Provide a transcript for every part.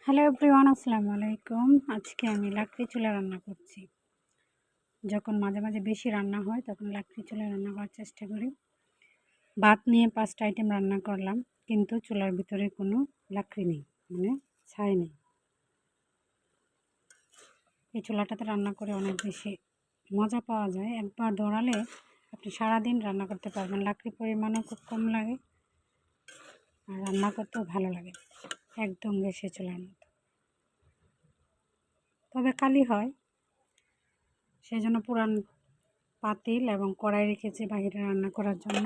Hello everyone, আসসালামু আলাইকুম। আজকে আমি লাকড়ি চুলা রান্না করছি। যখন মাঝে মাঝে বেশি রান্না হয় তখন লাকড়ি চুলায় রান্না করার চেষ্টা করি। ভাত নিয়ে 5টা আইটেম রান্না করলাম, কিন্তু চুলার ভিতরে কোনো লাকড়ি নেই, মানে ছাই নেই। এই চুলাটাতে রান্না করে অনেক বেশি মজা পাওয়া যায়। একবার ধরালে আপনি সারাদিন রান্না করতে পারবেন। লাকড়ির পরিমাণও খুব কম লাগে আর রান্না করতেও ভালো লাগে, একদম গ্যাসের চুলার মতো। তবে কালি হয়, সেই জন্য পুরান পাতিল এবং কড়াই রেখেছি বাইরে রান্না করার জন্য।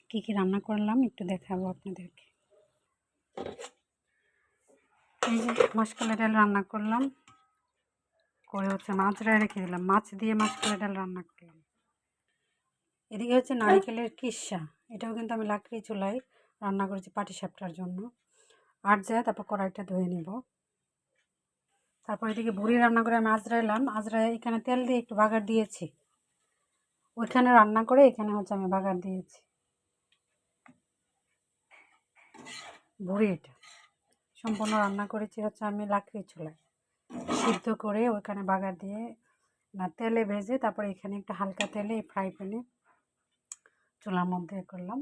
কী কী রান্না করলাম একটু দেখাবো আপনাদেরকে। এই যে মাসকলাই ডাল রান্না করলাম, করে মাছরায় রেখে দিলাম, মাছ দিয়ে মাসকলাই ডাল রান্না করলাম। এদিকে নারিকেলের কিসা, এটাও কিন্তু আমি লাকড়ি চুলায় রান্না করেছি পাটিসাপটার জন্য। আর যায় তারপর কড়াইটা ধুয়ে নিব। তারপর এদিকে বুড়ি রান্না করে আমি আজরাইলাম। আজরায় এখানে তেল দিয়ে একটু বাগার দিয়েছি, ওইখানে রান্না করে এখানে আমি বাগার দিয়েছি। ভুড়ি এটা সম্পূর্ণ রান্না করেছি আমি লাকড়ি চুলায়, সিদ্ধ করে ওইখানে বাগার দিয়ে তেলে ভেজে তারপরে এখানে একটু হালকা তেলে ফ্রাই প্যানে চুলার মধ্যে করলাম।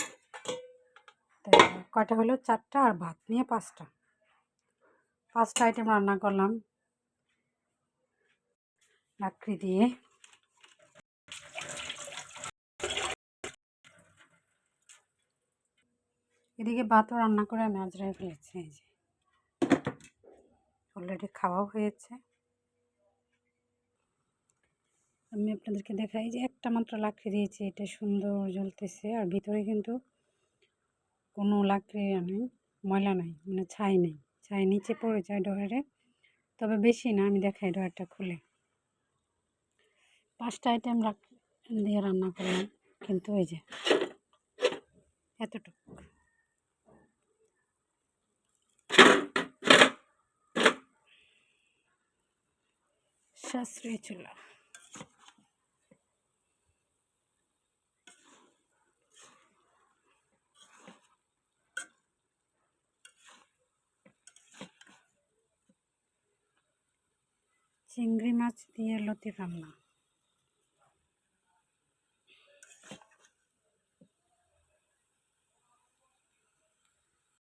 তো কয়টা হলো, 4টা, আর ভাত নিয়ে 5টা আইটেম রান্না করলাম লাকড়ি দিয়ে। এদিকে ভাতও রান্না করে আমি আজরাই ফেলেছি। এই যে অলরেডি খাওয়াও হয়েছে। আমি আপনাদেরকে দেখাই যে একটা মাত্র লাকড়ি দিয়েছি, এটা সুন্দর জ্বলতেছে, আর ভিতরে কিন্তু কোনো লাকড়ি নেই, ময়লা নাই, মানে ছাই নেই। ছাই নিচে পড়ে যায় ডয়ারে, তবে বেশি না। আমি দেখাই ডয়ারটা খুলে। 5টা আইটেম দিয়ে রান্না করলাম, কিন্তু ওই যে এতটুকু। সাশ্রয়ী চুলা। চিংড়ি মাছ দিয়ে লতি রান্না।